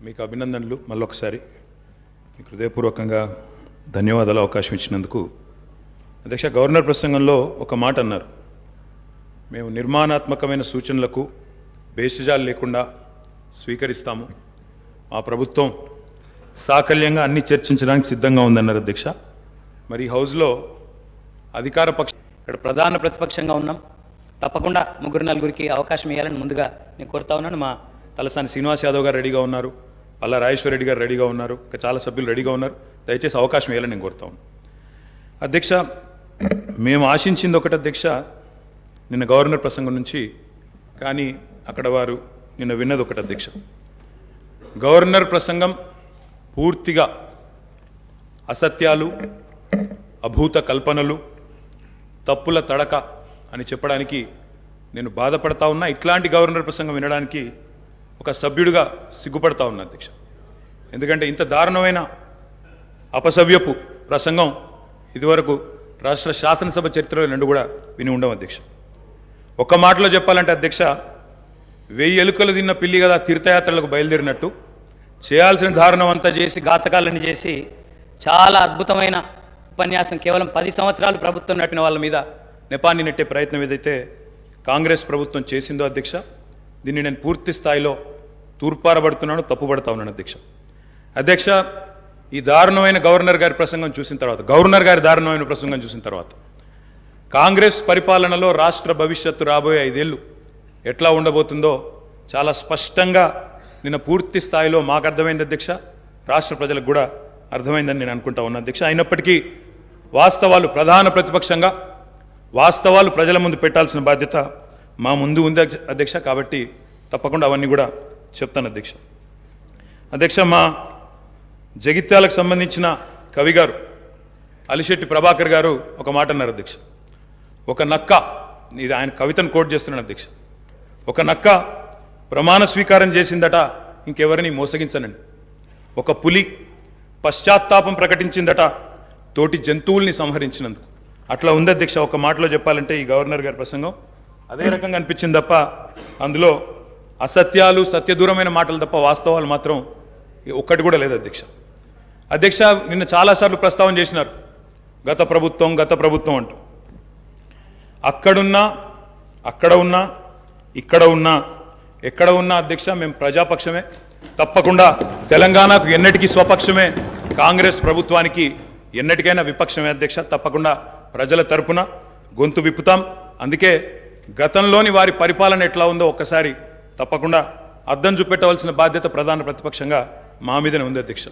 మీకు అభినందనలు మళ్ళొకసారి మీకు హృదయపూర్వకంగా ధన్యవాదాలు అవకాశం ఇచ్చినందుకు. అధ్యక్ష, గవర్నర్ ప్రసంగంలో ఒక మాట అన్నారు, మేము నిర్మాణాత్మకమైన సూచనలకు బేసిజాలు లేకుండా స్వీకరిస్తాము, మా ప్రభుత్వం సాకల్యంగా అన్ని చర్చించడానికి సిద్ధంగా ఉందన్నారు. అధ్యక్ష, మరి హౌస్లో అధికార పక్షం ఇక్కడ ప్రధాన ప్రతిపక్షంగా ఉన్నాం, తప్పకుండా ముగ్గురు నలుగురికి అవకాశం ఇవ్వాలని ముందుగా నేను కోరుతా ఉన్నాను. మా తలసాని శ్రీనివాస్ యాదవ్ గారు రెడీగా ఉన్నారు, పల్లా రాజేశ్వర రెడ్డి గారు రెడీగా ఉన్నారు, ఇంకా చాలా సభ్యులు రెడీగా ఉన్నారు. దయచేసి అవకాశం ఇవ్వాలని నేను కోరుతా ఉన్నాను. అధ్యక్ష, మేము ఆశించింది ఒకటి అధ్యక్ష, నిన్న గవర్నర్ ప్రసంగం నుంచి, కానీ అక్కడ వారు నిన్న విన్నది ఒకటి అధ్యక్ష. గవర్నర్ ప్రసంగం పూర్తిగా అసత్యాలు, అభూత కల్పనలు, తప్పుల తడక అని చెప్పడానికి నేను బాధపడతా ఉన్నా. ఇట్లాంటి గవర్నర్ ప్రసంగం వినడానికి ఒక సభ్యుడిగా సిగ్గుపడతా ఉన్నా అధ్యక్ష. ఎందుకంటే ఇంత దారుణమైన అపసవ్యపు ప్రసంగం ఇదివరకు రాష్ట్ర శాసనసభ చరిత్రలో రెండు కూడా విని ఉండవు అధ్యక్ష. ఒక్క మాటలో చెప్పాలంటే అధ్యక్ష, 1000 ఎలుకలు తిన్న పిల్లి కదా తీర్థయాత్రలకు బయలుదేరినట్టు చేయాల్సిన దారుణం అంతా చేసి ఘాతకాలను చేసి చాలా అద్భుతమైన ఉపన్యాసం కేవలం 10 సంవత్సరాలు ప్రభుత్వం నడిపిన వాళ్ళ మీద నెపాన్ని నెట్టే ప్రయత్నం ఏదైతే కాంగ్రెస్ ప్రభుత్వం చేసిందో అధ్యక్ష, దీన్ని నేను పూర్తి స్థాయిలో తూర్పారబడుతున్నాను, తప్పుపడతా ఉన్నాను అధ్యక్ష. అధ్యక్ష, ఈ దారుణమైన గవర్నర్ గారి ప్రసంగం చూసిన తర్వాత, గవర్నర్ గారి దారుణమైన ప్రసంగం చూసిన తర్వాత కాంగ్రెస్ పరిపాలనలో రాష్ట్ర భవిష్యత్తు రాబోయే 5 ఏళ్ళు ఎట్లా ఉండబోతుందో చాలా స్పష్టంగా నిన్న పూర్తి స్థాయిలో మాకు అర్థమైంది అధ్యక్ష, రాష్ట్ర ప్రజలకు కూడా అర్థమైందని నేను అనుకుంటా ఉన్నా అధ్యక్ష. అయినప్పటికీ వాస్తవాలు, ప్రధాన ప్రతిపక్షంగా వాస్తవాలు ప్రజల ముందు పెట్టాల్సిన బాధ్యత మా ముందు ఉంది అధ్యక్ష. కాబట్టి తప్పకుండా అవన్నీ కూడా చెప్తాను అధ్యక్ష. అధ్యక్ష, మా జగిత్యాలకు సంబంధించిన కవి గారు అలిశెట్టి ప్రభాకర్ గారు ఒక మాట అన్నారు అధ్యక్ష. ఒక నక్క, ఇది ఆయన కవితను కోట్ చేస్తున్నాను అధ్యక్ష, ఒక నక్క ప్రమాణ స్వీకారం చేసిందట ఇంకెవరిని మోసగించనండి, ఒక పులి పశ్చాత్తాపం ప్రకటించిందట తోటి జంతువుల్ని సంహరించినందుకు. అట్లా ఉంది అధ్యక్ష. ఒక మాటలో చెప్పాలంటే ఈ గవర్నర్ గారి ప్రసంగం అదే రకంగా అనిపించింది తప్ప అందులో అసత్యాలు, సత్యదూరమైన మాటలు తప్ప వాస్తవాలు మాత్రం ఒక్కటి కూడా లేదు అధ్యక్ష. అధ్యక్ష, నిన్న చాలాసార్లు ప్రస్తావన చేసినారు గత ప్రభుత్వం అంటూ. అక్కడున్నా, అక్కడ ఉన్నా, ఇక్కడ ఉన్నా, ఎక్కడ ఉన్నా అధ్యక్ష మేము ప్రజాపక్షమే. తప్పకుండా తెలంగాణకు ఎన్నటికీ స్వపక్షమే, కాంగ్రెస్ ప్రభుత్వానికి ఎన్నటికైనా విపక్షమే అధ్యక్ష. తప్పకుండా ప్రజల తరపున గొంతు విప్పుతాం. అందుకే గతంలోని వారి పరిపాలన ఎట్లా ఉందో ఒక్కసారి తప్పకుండా అద్దం చూపెట్టవలసిన బాధ్యత ప్రధాన ప్రతిపక్షంగా మా మీదనే ఉంది అధ్యక్ష.